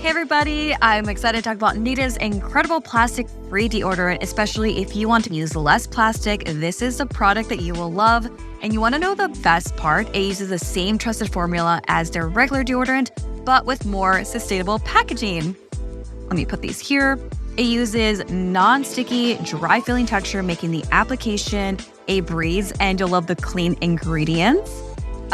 Hey everybody, I'm excited to talk about Nita's incredible plastic-free deodorant, especially if you want to use less plastic. This is a product that you will love. And you want to know the best part? It uses the same trusted formula as their regular deodorant, but with more sustainable packaging. Let me put these here. It uses non-sticky, dry-feeling texture, making the application a breeze, and you'll love the clean ingredients.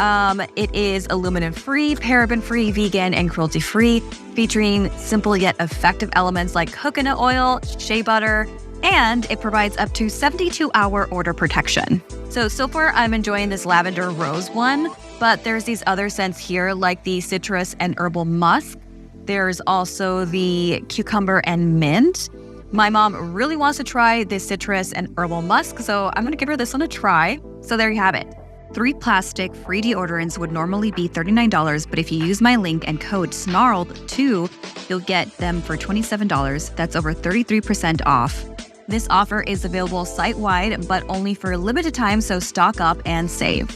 It is aluminum-free, paraben-free, vegan, and cruelty-free, featuring simple yet effective elements like coconut oil, shea butter, and it provides up to 72-hour odor protection. So far I'm enjoying this lavender rose one, but there's these other scents here like the citrus and herbal musk. There's also the cucumber and mint. My mom really wants to try this citrus and herbal musk, so I'm gonna give her this one a try. So there you have it. 3 plastic-free deodorants would normally be $39, but if you use my link and code SNARLED2, you'll get them for $27. That's over 33% off. This offer is available site-wide, but only for a limited time, so stock up and save.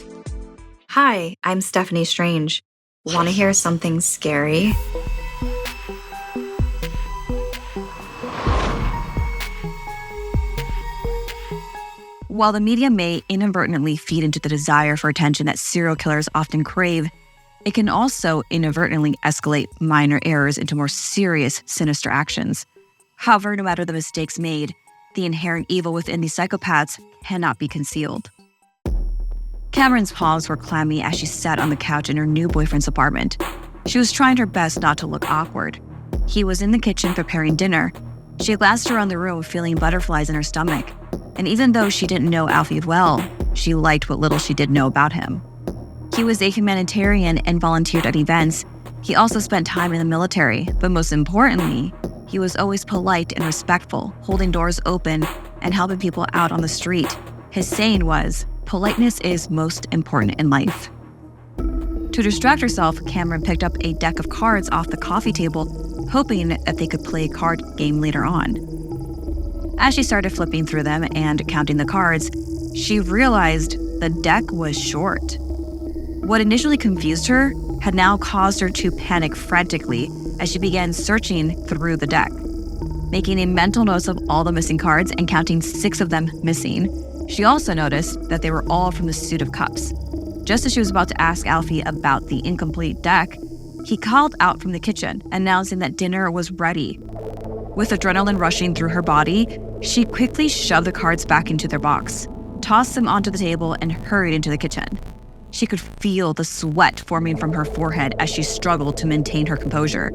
Hi, I'm Steffany Strange. Want to hear something scary? While the media may inadvertently feed into the desire for attention that serial killers often crave, it can also inadvertently escalate minor errors into more serious, sinister actions. However, no matter the mistakes made, the inherent evil within these psychopaths cannot be concealed. Cameron's palms were clammy as she sat on the couch in her new boyfriend's apartment. She was trying her best not to look awkward. He was in the kitchen preparing dinner. She glanced around the room, feeling butterflies in her stomach. And even though she didn't know Alfie well, she liked what little she did know about him. He was a humanitarian and volunteered at events. He also spent time in the military, but most importantly, he was always polite and respectful, holding doors open and helping people out on the street. His saying was, "Politeness is most important in life." To distract herself, Cameron picked up a deck of cards off the coffee table, hoping that they could play a card game later on. As she started flipping through them and counting the cards, she realized the deck was short. What initially confused her had now caused her to panic frantically as she began searching through the deck. Making a mental note of all the missing cards and counting 6 of them missing, she also noticed that they were all from the suit of cups. Just as she was about to ask Alfie about the incomplete deck, he called out from the kitchen, announcing that dinner was ready. With adrenaline rushing through her body, she quickly shoved the cards back into their box, tossed them onto the table, and hurried into the kitchen. She could feel the sweat forming from her forehead as she struggled to maintain her composure.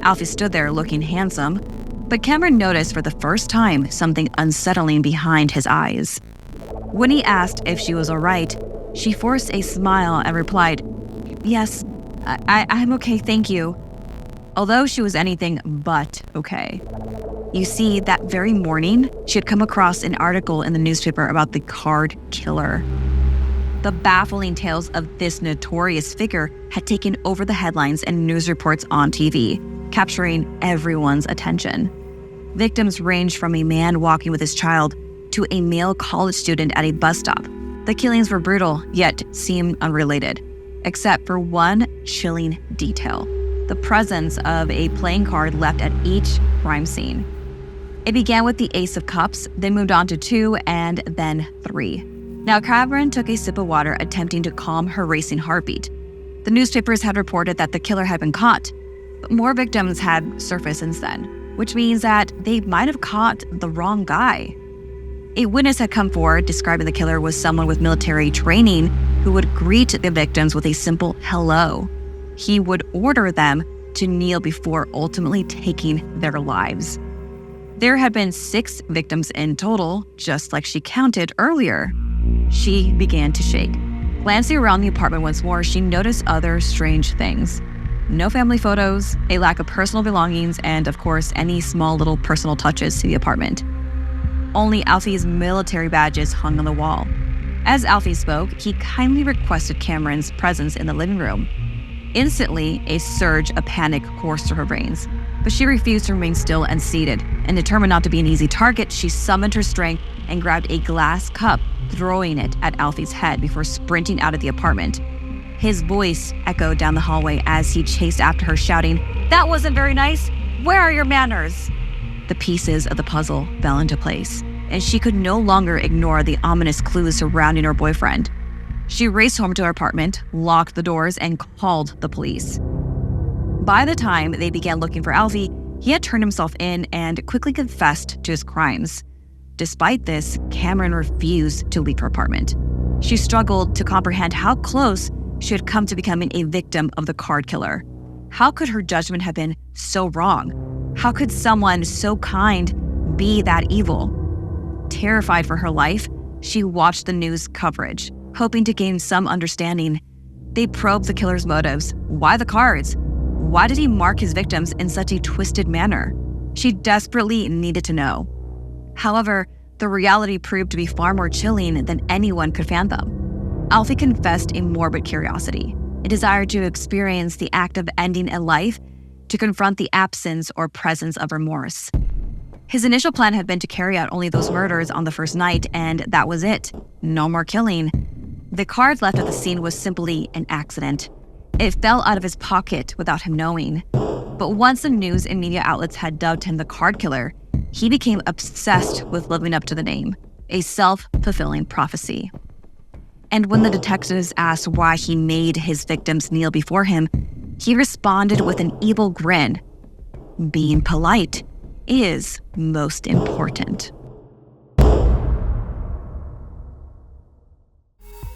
Alfie stood there looking handsome, but Cameron noticed for the first time something unsettling behind his eyes. When he asked if she was all right, she forced a smile and replied, "Yes, I'm okay, thank you." Although she was anything but okay. You see, that very morning, she had come across an article in the newspaper about the card killer. The baffling tales of this notorious figure had taken over the headlines and news reports on TV, capturing everyone's attention. Victims ranged from a man walking with his child to a male college student at a bus stop. The killings were brutal, yet seemed unrelated, except for one chilling detail: the presence of a playing card left at each crime scene. It began with the Ace of Cups, then moved on to 2, and then 3. Now, Cameron took a sip of water, attempting to calm her racing heartbeat. The newspapers had reported that the killer had been caught, but more victims had surfaced since then, which means that they might have caught the wrong guy. A witness had come forward describing the killer was someone with military training who would greet the victims with a simple hello. He would order them to kneel before ultimately taking their lives. There had been 6 victims in total, just like she counted earlier. She began to shake. Glancing around the apartment once more, she noticed other strange things. No family photos, a lack of personal belongings, and of course, any small little personal touches to the apartment. Only Alfie's military badges hung on the wall. As Alfie spoke, he kindly requested Cameron's presence in the living room. Instantly, a surge of panic coursed through her veins, but she refused to remain still and seated. And determined not to be an easy target, she summoned her strength and grabbed a glass cup, throwing it at Alfie's head before sprinting out of the apartment. His voice echoed down the hallway as he chased after her, shouting, "That wasn't very nice! Where are your manners?" The pieces of the puzzle fell into place, and she could no longer ignore the ominous clues surrounding her boyfriend. She raced home to her apartment, locked the doors, and called the police. By the time they began looking for Alfie, he had turned himself in and quickly confessed to his crimes. Despite this, Cameron refused to leave her apartment. She struggled to comprehend how close she had come to becoming a victim of the card killer. How could her judgment have been so wrong? How could someone so kind be that evil? Terrified for her life, she watched the news coverage, hoping to gain some understanding. They probed the killer's motives. Why the cards? Why did he mark his victims in such a twisted manner? She desperately needed to know. However, the reality proved to be far more chilling than anyone could fathom. Alfie confessed a morbid curiosity, a desire to experience the act of ending a life, to confront the absence or presence of remorse. His initial plan had been to carry out only those murders on the first night, and that was it. No more killing. The card left at the scene was simply an accident. It fell out of his pocket without him knowing. But once the news and media outlets had dubbed him the card killer, he became obsessed with living up to the name, a self-fulfilling prophecy. And when the detectives asked why he made his victims kneel before him, he responded with an evil grin. Being polite is most important.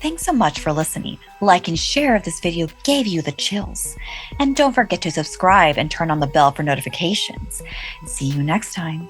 Thanks so much for listening. Like and share if this video gave you the chills. And don't forget to subscribe and turn on the bell for notifications. See you next time.